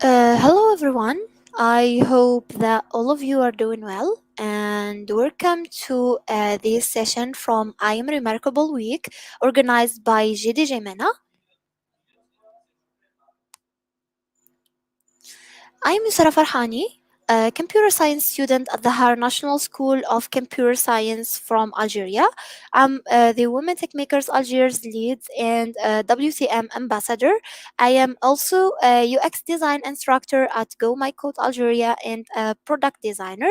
Hello, everyone. I hope that all of you are doing well, and welcome to this session from I Am Remarkable Week, organized by GDJ MENA. I'm Yousra Farhani, a computer science student at the Har National School of Computer Science from Algeria. I'm the Women Techmakers Algiers lead and WCM ambassador. I am also a UX design instructor at Go My Code Algeria and a product designer.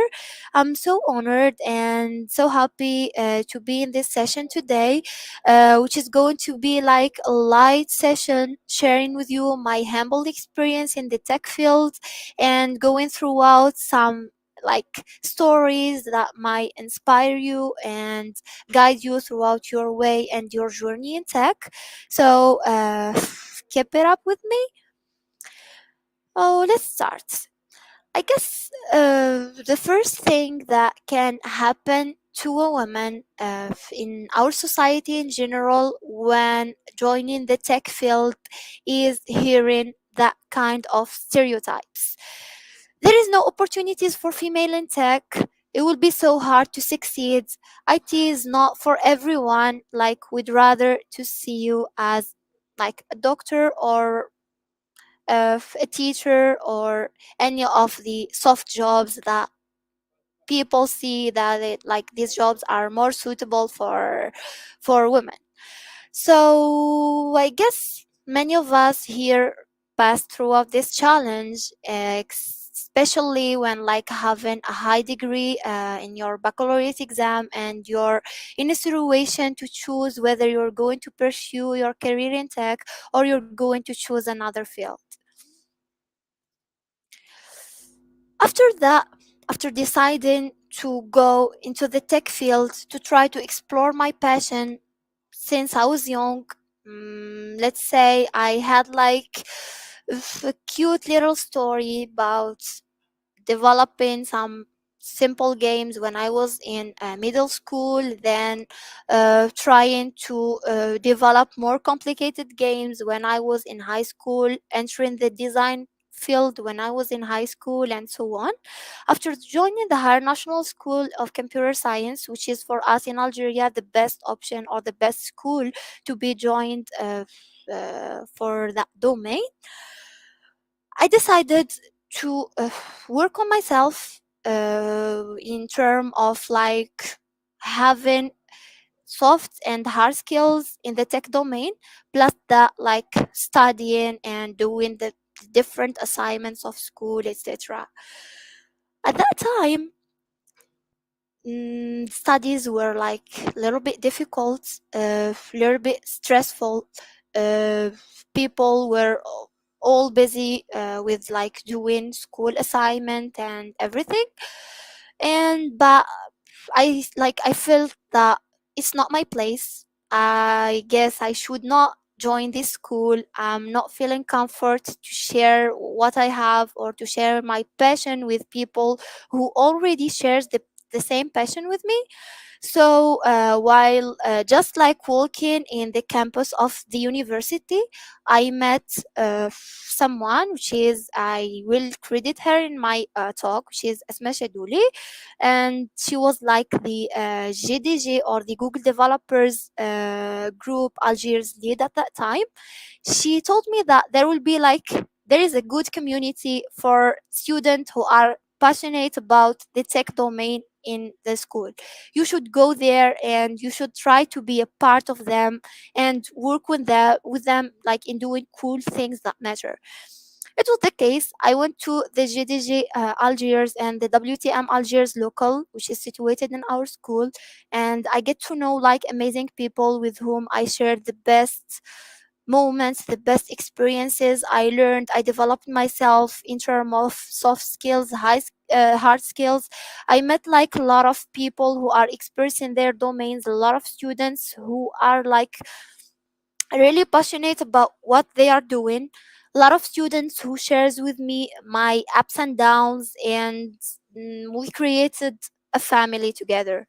I'm so honored and so happy to be in this session today, which is going to be like a light session sharing with you my humble experience in the tech field and going throughout some like stories that might inspire you and guide you throughout your way and your journey in tech. So keep it up with me. Oh, let's start. I guess the first thing that can happen to a woman in our society in general when joining the tech field is hearing that kind of stereotypes. There is no opportunities for female in tech. It will be so hard to succeed. IT is not for everyone. Like we'd rather to see you as like a doctor or a teacher or any of the soft jobs that people see that like these jobs are more suitable for women. So I guess many of us here pass throughout this challenge, especially when like having a high degree in your baccalaureate exam and you're in a situation to choose whether you're going to pursue your career in tech or you're going to choose another field. After that, after deciding to go into the tech field to try to explore my passion since I was young, let's say I had like a cute little story about developing some simple games when I was in middle school, then trying to develop more complicated games when I was in high school, entering the design field when I was in high school, and so on. After joining the Higher National School of Computer Science, which is for us in Algeria the best option or the best school to be joined for that domain, I decided to work on myself in term of like having soft and hard skills in the tech domain, plus that like studying and doing the different assignments of school, etc. At that time, studies were like a little bit difficult, a little bit stressful. Uh, People were all busy with like doing school assignment and everything. And but I felt that it's not my place. I guess I should not join this school. I'm not feeling comfort to share what I have or to share my passion with people who already shares the same passion with me. So while just like walking in the campus of the university, I met someone, which is, I will credit her in my talk, which is Asma Shadouli, and she was like the GDG or the Google Developers Group Algiers lead at that time. She told me that there is a good community for students who are passionate about the tech domain in the school. You should go there and you should try to be a part of them and work with them like in doing cool things that matter. It was the case. I went to the GDG Algiers and the WTM Algiers local, which is situated in our school, and I get to know like amazing people with whom I shared the best moments, the best experiences. I learned, I developed myself in terms of soft skills, hard skills. I met like a lot of people who are experts in their domains, a lot of students who are like really passionate about what they are doing, a lot of students who shares with me my ups and downs, and we created a family together.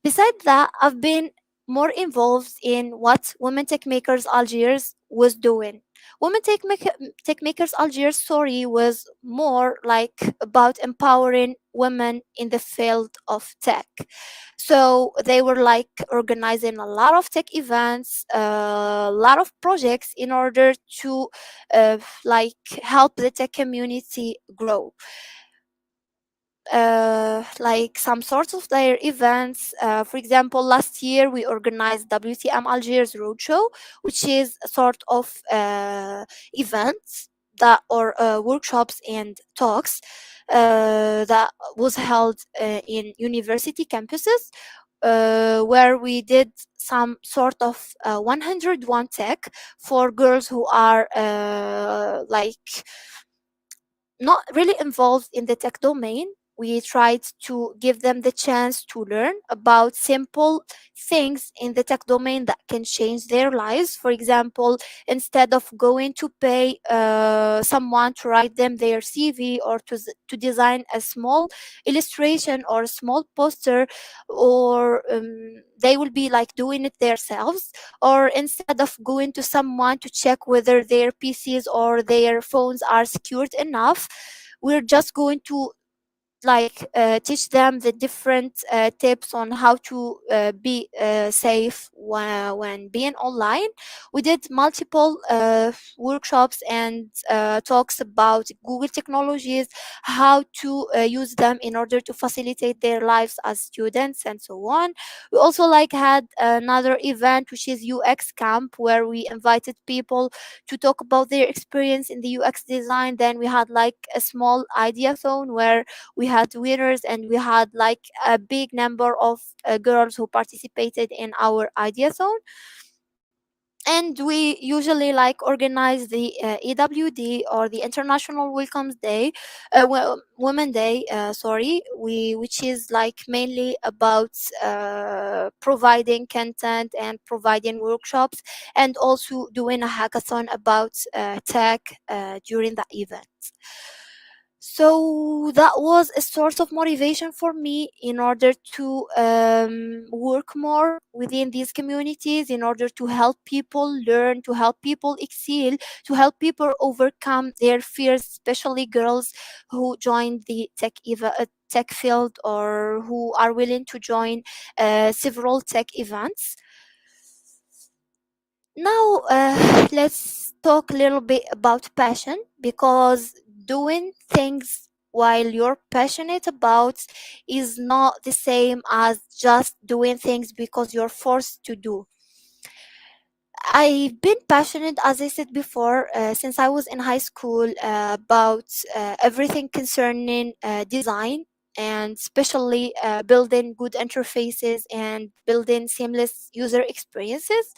Besides that, I've been more involved in what Women Tech Makers Algiers was doing. Women Techmakers Algiers story was more like about empowering women in the field of tech. So they were like organizing a lot of tech events, a lot of projects in order to like help the tech community grow. Like some sorts of their events. For example, last year we organized WTM Algiers Roadshow, which is a sort of events that or workshops and talks that was held in university campuses, where we did some sort of 101 tech for girls who are like not really involved in the tech domain. We tried to give them the chance to learn about simple things in the tech domain that can change their lives. For example, instead of going to pay someone to write them their CV or to design a small illustration or a small poster, or they will be like doing it themselves, or instead of going to someone to check whether their PCs or their phones are secured enough, we're just going to like teach them the different tips on how to be safe when being online. We did multiple workshops and talks about Google technologies, how to use them in order to facilitate their lives as students and so on. We also like had another event which is UX camp, where we invited people to talk about their experience in the UX design. Then we had like a small ideathon where we had winners, and we had like a big number of girls who participated in our ideathon. And we usually like organize the EWD, or the International Welcomes Day, Women Day, sorry, which is like mainly about providing content and providing workshops, and also doing a hackathon about tech during that event. So that was a source of motivation for me in order to work more within these communities, in order to help people learn, to help people excel, to help people overcome their fears, especially girls who join the tech field, or who are willing to join several tech events. Now, let's talk a little bit about passion, because doing things while you're passionate about is not the same as just doing things because you're forced to do. I've been passionate, as I said before, since I was in high school, about everything concerning design, and especially building good interfaces and building seamless user experiences.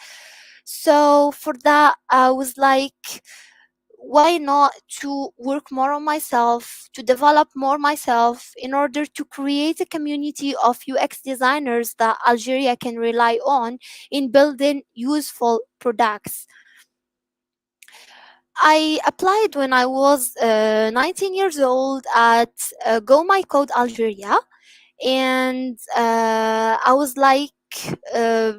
So for that, I was like, why not to work more on myself, to develop more myself, in order to create a community of UX designers that Algeria can rely on in building useful products. I applied when I was 19 years old at Go My Code Algeria, and I was like, uh,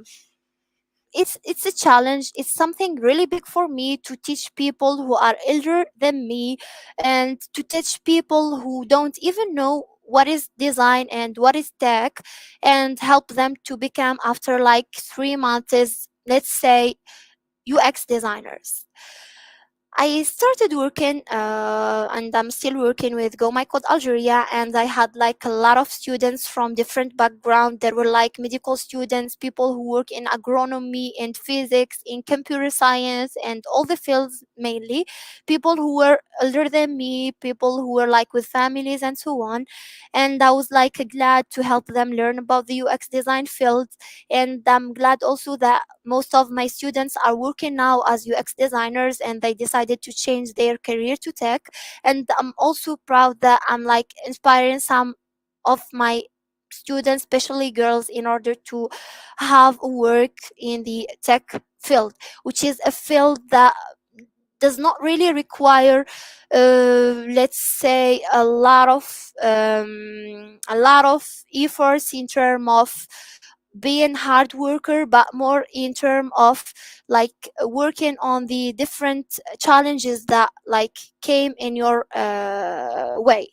it's a challenge. It's something really big for me to teach people who are elder than me, and to teach people who don't even know what is design and what is tech, and help them to become, after like 3 months, let's say, UX designers. I started working, and I'm still working with Go My Code Algeria, and I had like a lot of students from different backgrounds. There were like medical students, people who work in agronomy and physics, in computer science, and all the fields mainly. People who were older than me, people who were like with families and so on. And I was like glad to help them learn about the UX design field. And I'm glad also that most of my students are working now as UX designers, and they decided to change their career to tech. And I'm also proud that I'm like inspiring some of my students, especially girls, in order to have work in the tech field, which is a field that does not really require, let's say, a lot of efforts in terms of being hard worker, but more in term of like working on the different challenges that like came in your way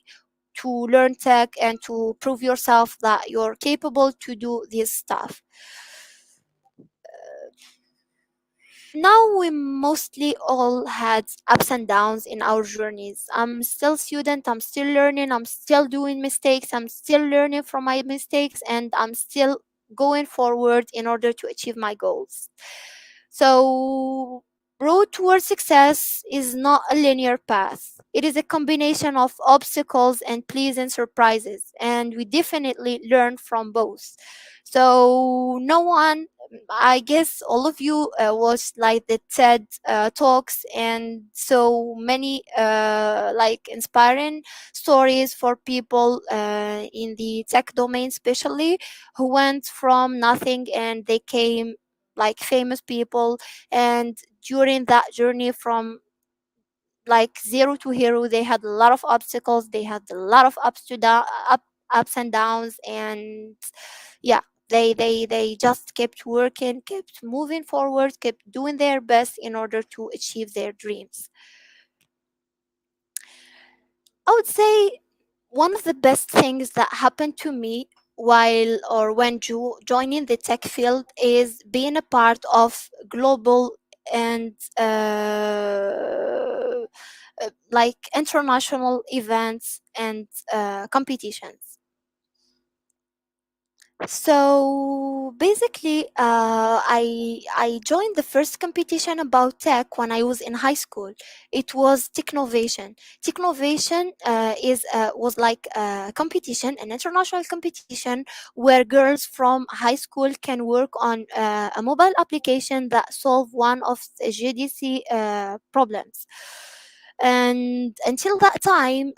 to learn tech and to prove yourself that you're capable to do this stuff. Now we mostly all had ups and downs in our journeys. I'm still student, I'm still learning, I'm still doing mistakes, I'm still learning from my mistakes, and I'm still going forward in order to achieve my goals. So road towards success is not a linear path. It is a combination of obstacles and pleasant surprises, and we definitely learn from both. So no one, I guess all of you watched like the TED talks and so many like inspiring stories for people in the tech domain, especially who went from nothing and they came like famous people. And during that journey from like zero to hero, they had a lot of obstacles, they had a lot of ups and downs, and yeah, they just kept working, kept moving forward, kept doing their best in order to achieve their dreams. I would say one of the best things that happened to me while or when joining the tech field is being a part of global and like international events and competitions. So basically, I joined the first competition about tech when I was in high school. It was Technovation. Technovation is was like a competition, an international competition where girls from high school can work on a mobile application that solve one of the GDC problems. And until that time,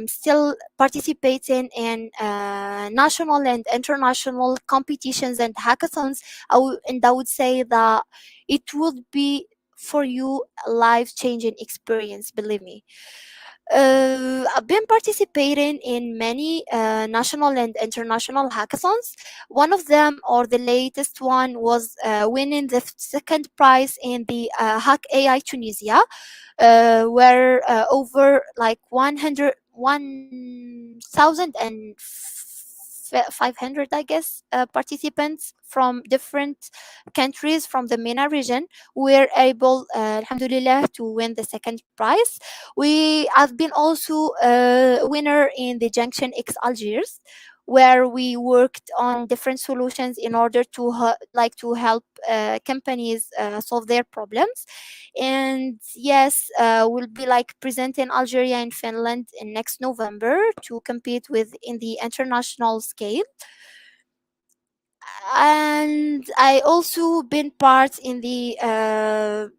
still participating in national and international competitions and hackathons. And I would say that it would be for you a life-changing experience, believe me. I've been participating in many national and international hackathons. One of them, or the latest one, was winning the second prize in the Hack AI Tunisia, where over like 1,500, I guess, participants from different countries from the MENA region were able, alhamdulillah, to win the second prize. We have been also a winner in the Junction X Algiers, where we worked on different solutions in order to like to help companies solve their problems. And yes, we'll be like presenting Algeria and Finland in next November to compete with in the international scale. And I also been part in the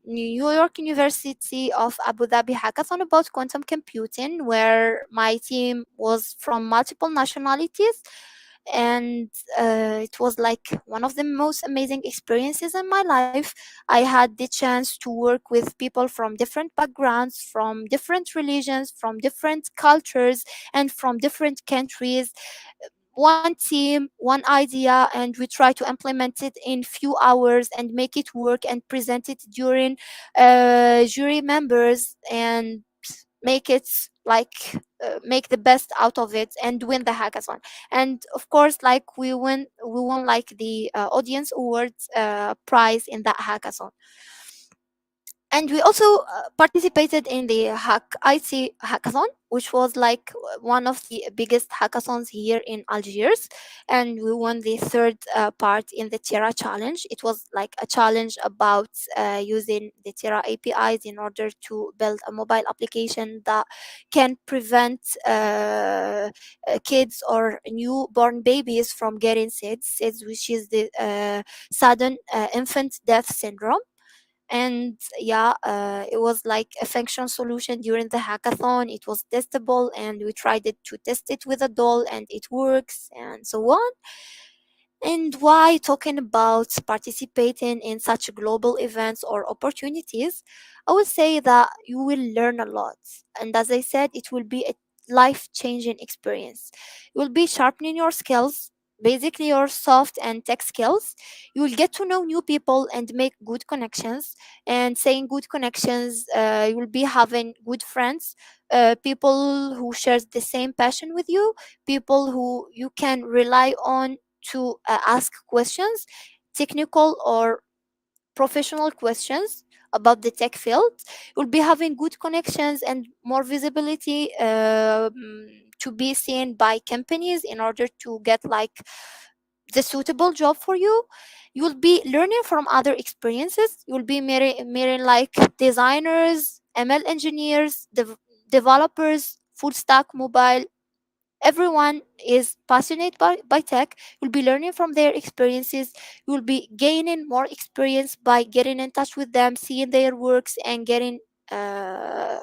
New York University of Abu Dhabi hackathon about quantum computing, where my team was from multiple nationalities. And it was like one of the most amazing experiences in my life. I had the chance to work with people from different backgrounds, from different religions, from different cultures, and from different countries. One team, one idea, and we try to implement it in few hours and make it work and present it during jury members, and make it like make the best out of it and win the hackathon. And of course, like we won like the audience awards prize in that hackathon. And we also participated in the Hack IT hackathon, which was like one of the biggest hackathons here in Algiers. And we won the third part in the Terra challenge. It was like a challenge about using the Terra APIs in order to build a mobile application that can prevent kids or newborn babies from getting SIDS, which is the sudden infant death syndrome. And yeah, it was like a function solution during the hackathon. It was testable, and we tried it to test it with a doll, and it works, and so on. And why talking about participating in such global events or opportunities, I would say that you will learn a lot. And as I said, it will be a life changing experience. You will be sharpening your skills, basically your soft and tech skills. You will get to know new people and make good connections. And saying good connections, you will be having good friends, people who shares the same passion with you, people who you can rely on to ask questions, technical or professional questions about the tech field. You'll be having good connections and more visibility, to be seen by companies in order to get like the suitable job for you. You'll be learning from other experiences. You'll be meeting like designers, ML engineers, developers, full stack mobile. Everyone is passionate by tech. You'll be learning from their experiences. You'll be gaining more experience by getting in touch with them, seeing their works, and getting uh,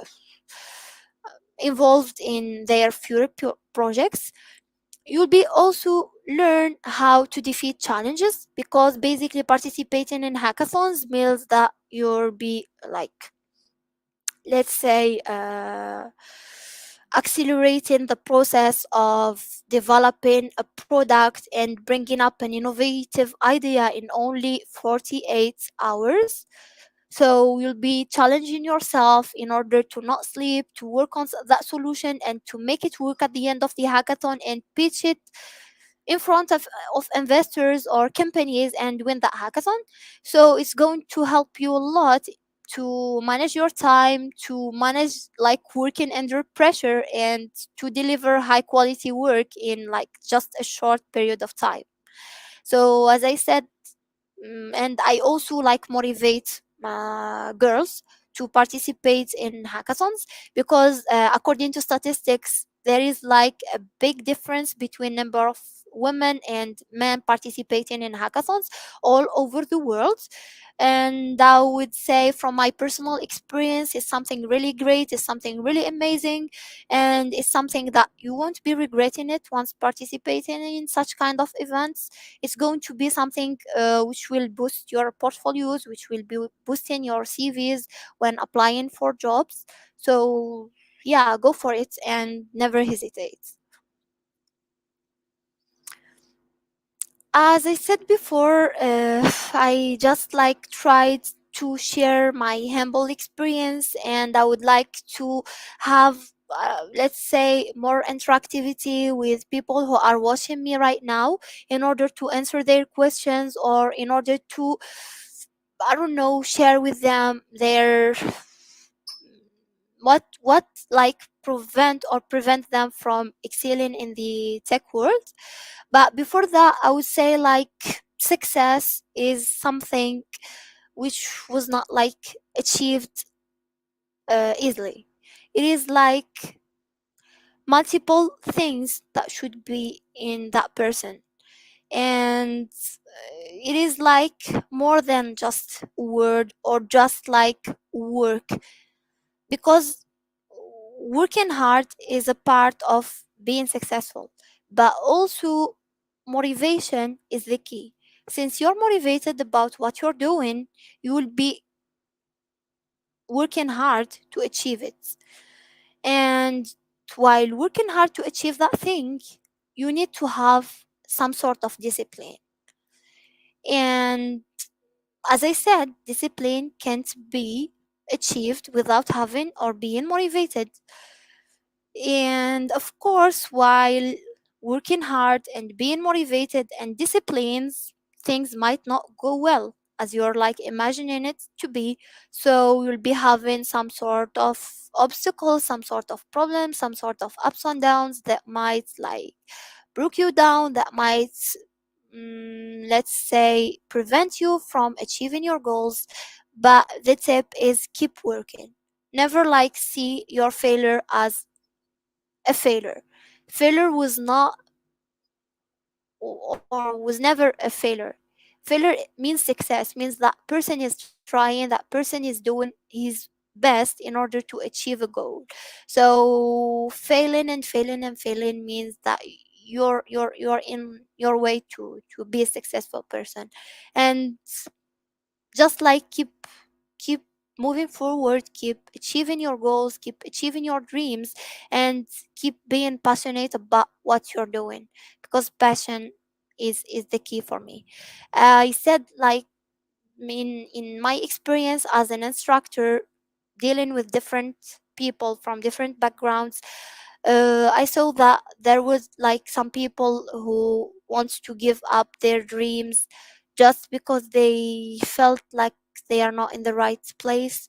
involved in their future projects. You'll be also learn how to defeat challenges, because basically participating in hackathons means that you'll be like, let's say, accelerating the process of developing a product and bringing up an innovative idea in only 48 hours. So you'll be challenging yourself in order to not sleep, to work on that solution and to make it work at the end of the hackathon and pitch it in front of investors or companies and win that hackathon. So it's going to help you a lot to manage your time, to manage like working under pressure, and to deliver high quality work in like just a short period of time. So as I said, and I also like motivate girls to participate in hackathons, because according to statistics there is like a big difference between number of women and men participating in hackathons all over the world. And I would say from my personal experience, it's something really great, it's something really amazing, and it's something that you won't be regretting it once participating in such kind of events. It's going to be something which will boost your portfolios, which will be boosting your CVs when applying for jobs. So yeah, go for it and never hesitate. As I said before, I just like tried to share my humble experience, and I would like to have, let's say, more interactivity with people who are watching me right now, in order to answer their questions, or in order to, I don't know, share with them their what like prevent them from excelling in the tech world. But before that, I would say like success is something which was not like achieved easily. It is like multiple things that should be in that person, and it is like more than just word or just like work, because working hard is a part of being successful, but also motivation is the key. Since you're motivated about what you're doing, you will be working hard to achieve it. And while working hard to achieve that thing, you need to have some sort of discipline. And as I said, discipline can't be achieved without having or being motivated. And of course, while working hard and being motivated and disciplines, things might not go well as you're like imagining it to be. So you'll be having some sort of obstacles, some sort of problems, some sort of ups and downs that might like break you down, that might, let's say, prevent you from achieving your goals. But the tip is keep working. Never like see your failure as a failure. Failure was not or was never a failure. Failure means success, means that person is trying, that person is doing his best in order to achieve a goal. So failing and failing and failing means that you're in your way to be a successful person. And just like keep moving forward, keep achieving your goals, keep achieving your dreams, and keep being passionate about what you're doing, because passion is the key for me. I said like in my experience as an instructor dealing with different people from different backgrounds, I saw that there was like some people who wants to give up their dreams just because they felt like they are not in the right place.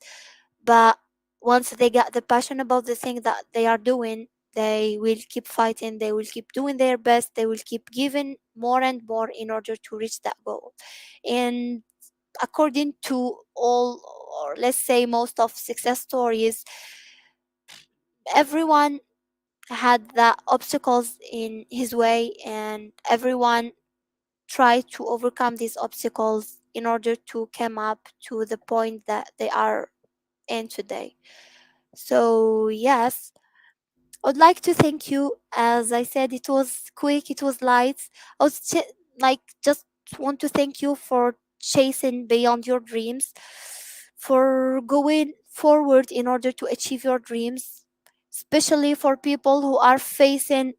But once they get the passion about the thing that they are doing, they will keep fighting, they will keep doing their best, they will keep giving more and more in order to reach that goal. And according to all, or let's say most of success stories, everyone had the obstacles in his way, and everyone tried to overcome these obstacles in order to come up to the point that they are in today. So yes, I'd like to thank you. As I said, it was quick, it was light. I was like just want to thank you for chasing beyond your dreams, for going forward in order to achieve your dreams, especially for people who are facing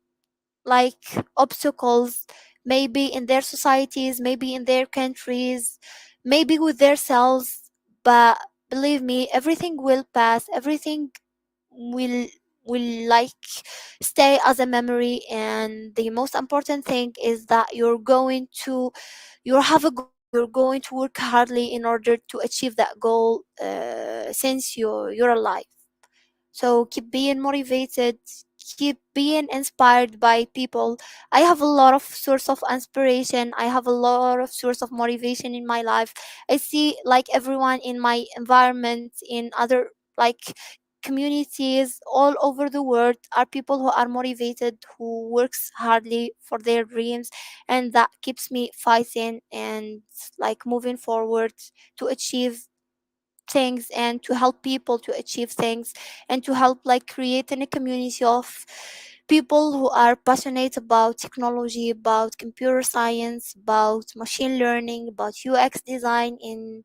like obstacles, maybe in their societies, maybe in their countries, maybe with themselves. But believe me, everything will pass, everything will will like stay as a memory. And the most important thing is that you have a goal, you're going to work hardly in order to achieve that goal, since you're alive. So keep being motivated, keep being inspired by people. I have a lot of source of inspiration. I have a lot of source of motivation in my life. I see like everyone in my environment, in other like communities all over the world, are people who are motivated, who works hardly for their dreams, and that keeps me fighting and like moving forward to achieve things and to help people to achieve things, and to help like creating a community of people who are passionate about technology, about computer science, about machine learning, about UX design, in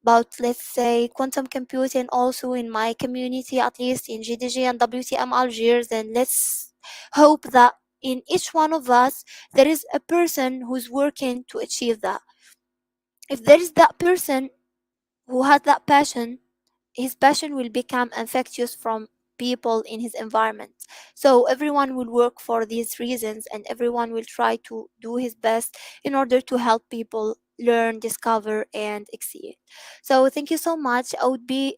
about let's say quantum computing also in my community, at least in GDG and WTM Algiers. And let's hope that in each one of us there is a person who's working to achieve that. If there is that person who has that passion, his passion will become infectious from people in his environment. So everyone will work for these reasons, and everyone will try to do his best in order to help people learn, discover, and exceed. So thank you so much. I would be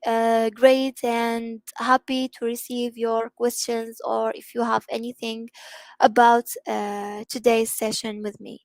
great and happy to receive your questions, or if you have anything about today's session with me.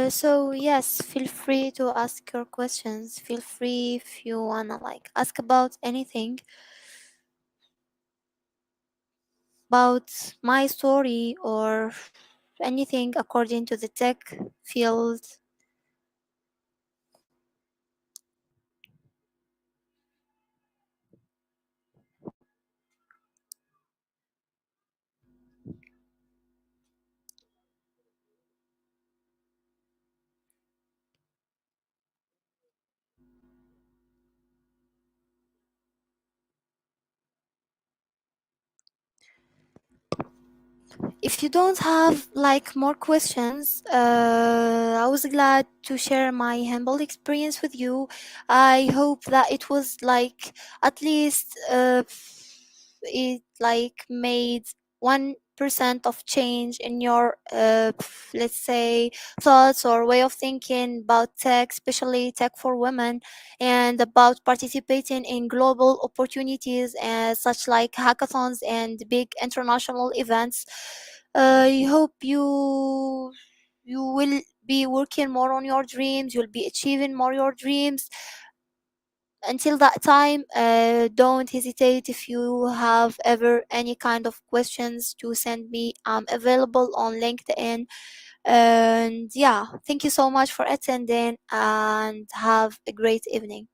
So yes, feel free to ask your questions. Feel free if you wanna like ask about anything about my story or anything according to the tech field. If you don't have like more questions, I was glad to share my humble experience with you. I hope that it was like at least it like made 1% of change in your let's say thoughts or way of thinking about tech, especially tech for women, and about participating in global opportunities such like hackathons and big international events. I hope you will be working more on your dreams. You'll be achieving more your dreams. Until that time, don't hesitate if you have ever any kind of questions to send me. I'm available on LinkedIn. And yeah, thank you so much for attending and have a great evening.